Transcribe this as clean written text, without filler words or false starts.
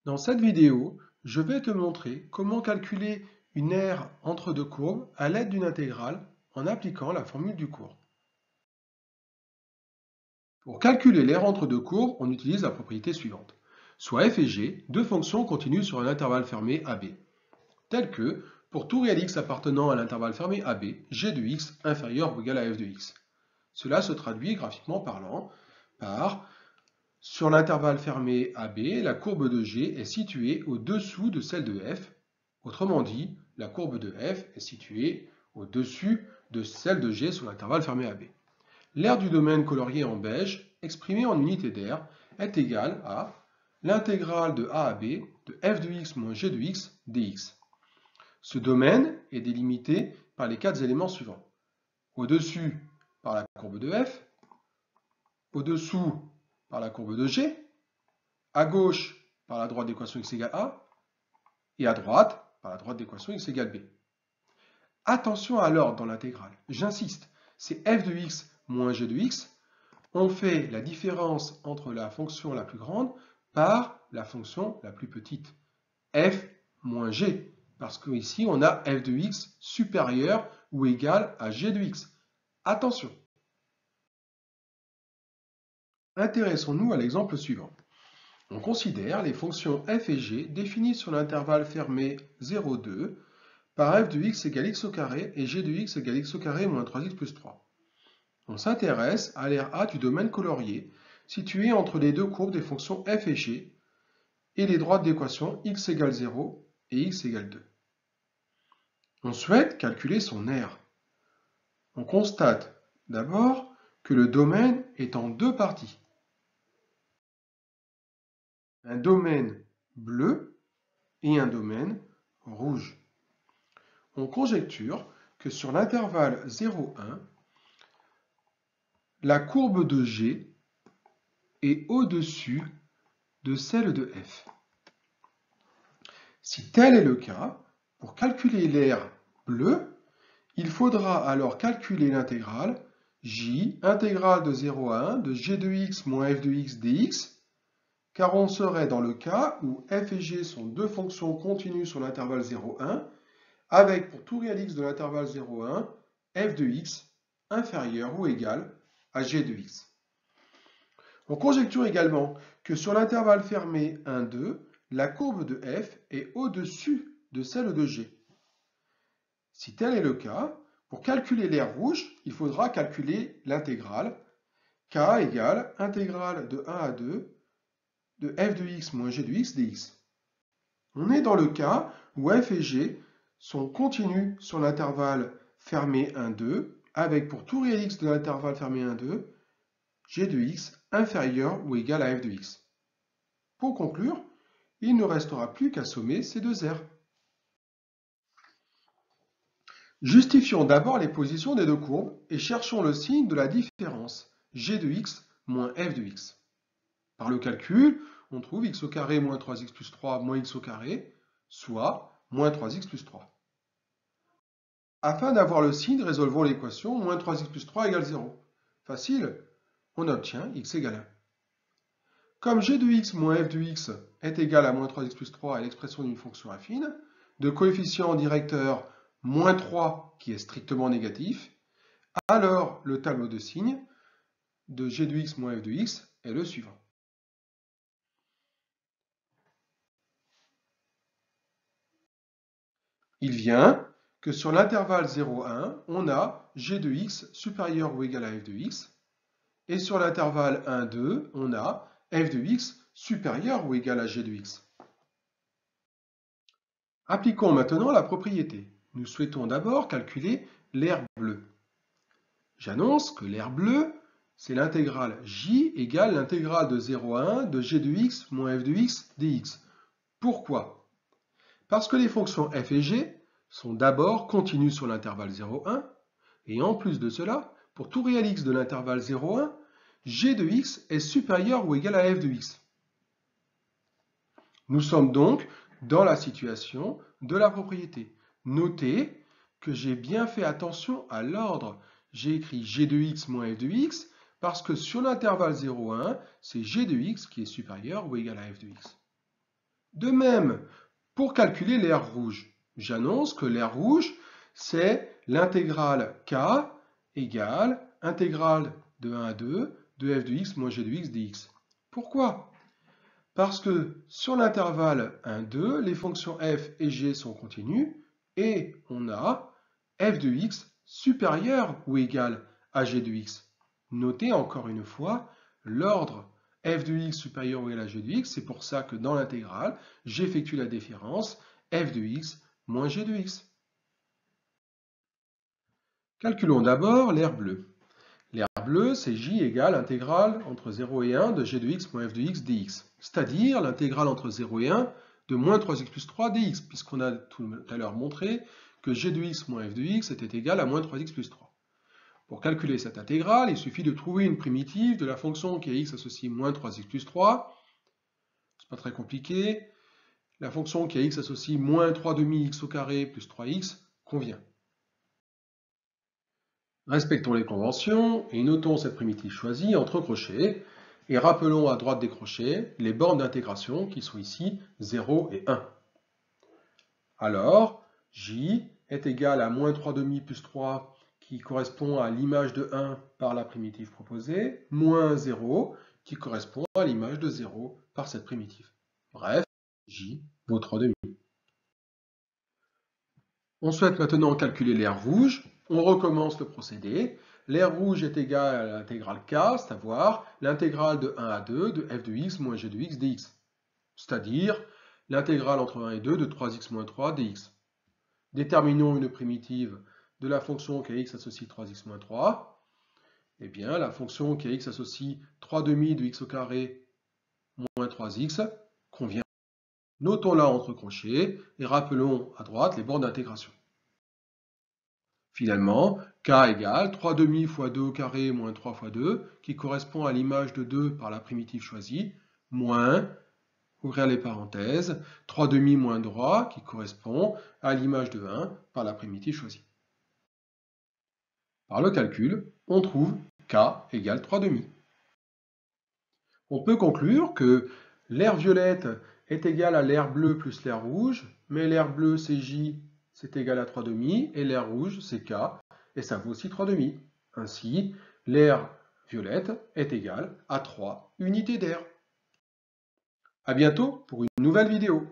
Dans cette vidéo, je vais te montrer comment calculer une aire entre deux courbes à l'aide d'une intégrale en appliquant la formule du cours. Pour calculer l'aire entre deux courbes, on utilise la propriété suivante. Soit f et g, deux fonctions continues sur un intervalle fermé AB, tel que, pour tout réel x appartenant à l'intervalle fermé AB, g de x inférieur ou égal à f de x. Cela se traduit graphiquement parlant par sur l'intervalle fermé AB, la courbe de G est située au-dessous de celle de F. Autrement dit, la courbe de F est située au-dessus de celle de G sur l'intervalle fermé AB. L'aire du domaine colorié en beige, exprimée en unité d'aire, est égale à l'intégrale de A à B de f de x moins g de x dx. Ce domaine est délimité par les quatre éléments suivants. Au-dessus par la courbe de F, au-dessous par la courbe de G, à gauche par la droite d'équation x égale a, et à droite par la droite d'équation x égale b. Attention à l'ordre dans l'intégrale. J'insiste, c'est f de x moins g de x. On fait la différence entre la fonction la plus grande par la fonction la plus petite. F moins g, parce qu'ici on a f de x supérieur ou égal à g de x. Attention. Intéressons-nous à l'exemple suivant. On considère les fonctions f et g définies sur l'intervalle fermé 0, 2 par f de x égale x au carré et g de x égale x au carré moins 3x plus 3. On s'intéresse à l'aire A du domaine colorié situé entre les deux courbes des fonctions f et g et les droites d'équation x égale 0 et x égale 2. On souhaite calculer son aire. On constate d'abord que le domaine est en deux parties. Un domaine bleu et un domaine rouge. On conjecture que sur l'intervalle 0,1, la courbe de G est au-dessus de celle de F. Si tel est le cas, pour calculer l'aire bleue, il faudra alors calculer l'intégrale J, intégrale de 0 à 1 de g de x moins f de x dx, car on serait dans le cas où f et g sont deux fonctions continues sur l'intervalle 0,1, avec pour tout réel x de l'intervalle 0,1, f de x inférieur ou égal à g de x. On conjecture également que sur l'intervalle fermé 1, 2, la courbe de f est au-dessus de celle de g. Si tel est le cas, pour calculer l'aire rouge, il faudra calculer l'intégrale k égale intégrale de 1 à 2 de f de x moins g de x dx. On est dans le cas où f et g sont continus sur l'intervalle fermé 1, 2, avec pour tout réel x de l'intervalle fermé 1, 2, g de x inférieur ou égal à f de x. Pour conclure, il ne restera plus qu'à sommer ces deux aires. Justifions d'abord les positions des deux courbes et cherchons le signe de la différence g de x moins f de x. Par le calcul, on trouve x au carré moins 3x plus 3 moins x au carré, soit moins 3x plus 3. Afin d'avoir le signe, résolvons l'équation moins 3x plus 3 égale 0. Facile, on obtient x égale 1. Comme g de x moins f de x est égal à moins 3x plus 3 à l'expression d'une fonction affine, de coefficient directeur moins 3 qui est strictement négatif, alors le tableau de signes de g de x moins f de x est le suivant. Il vient que sur l'intervalle 0,1, on a g de x supérieur ou égal à f de x, et sur l'intervalle 1, 2, on a f de x supérieur ou égal à g de x. Appliquons maintenant la propriété. Nous souhaitons d'abord calculer l'aire bleue. J'annonce que l'aire bleue, c'est l'intégrale j égale l'intégrale de 0 à 1 de g de x moins f de x dx. Pourquoi? Parce que les fonctions f et g sont d'abord continues sur l'intervalle 0,1, et en plus de cela, pour tout réel x de l'intervalle 0,1, g de x est supérieur ou égal à f de x. Nous sommes donc dans la situation de la propriété. Notez que j'ai bien fait attention à l'ordre. J'ai écrit g de x moins f de x parce que sur l'intervalle 0,1, c'est g de x qui est supérieur ou égal à f de x. De même, pour calculer l'air rouge, j'annonce que l'air rouge, c'est l'intégrale k égale intégrale de 1 à 2 de f de x moins g de x dx. Pourquoi? Parce que sur l'intervalle 1, 2, les fonctions f et g sont continues et on a f de x supérieur ou égal à g de x. Notez encore une fois l'ordre f de x supérieur ou égal à g de x, c'est pour ça que dans l'intégrale, j'effectue la différence f de x moins g de x. Calculons d'abord l'air bleu. L'air bleu, c'est j égale intégrale entre 0 et 1 de g de x moins f de x dx, c'est-à-dire l'intégrale entre 0 et 1 de moins 3x plus 3 dx, puisqu'on a tout à l'heure montré que g de x moins f de x était égal à moins 3x plus 3. Pour calculer cette intégrale, il suffit de trouver une primitive de la fonction qui est x associée moins 3x plus 3. C'est pas très compliqué. La fonction qui est x associée moins 3 demi x au carré plus 3x convient. Respectons les conventions et notons cette primitive choisie entre crochets et rappelons à droite des crochets les bornes d'intégration qui sont ici 0 et 1. Alors, j est égal à moins 3 demi plus 3 qui correspond à l'image de 1 par la primitive proposée, moins 0 qui correspond à l'image de 0 par cette primitive. Bref, j vaut 3 demi. On souhaite maintenant calculer l'air rouge. On recommence le procédé. L'air rouge est égal à l'intégrale k, c'est-à-dire l'intégrale de 1 à 2 de f de x moins g de x dx, c'est-à-dire l'intégrale entre 1 et 2 de 3x moins 3 dx. Déterminons une primitive de la fonction qui est x associe 3x moins 3. Eh bien, la fonction qui est x associe 3 demi de x au carré moins 3x convient. Notons-la entre crochets et rappelons à droite les bornes d'intégration. Finalement, k égale 3 demi fois 2 au carré moins 3 fois 2, qui correspond à l'image de 2 par la primitive choisie, moins, ouvrir les parenthèses, 3 demi moins droit, qui correspond à l'image de 1 par la primitive choisie. Par le calcul, on trouve k égale 3 demi. On peut conclure que l'air violette est égal à l'air bleu plus l'air rouge, mais l'air bleu c'est j, c'est égal à 3 demi, et l'air rouge c'est k, et ça vaut aussi 3 demi. Ainsi, l'air violette est égal à 3 unités d'air. À bientôt pour une nouvelle vidéo.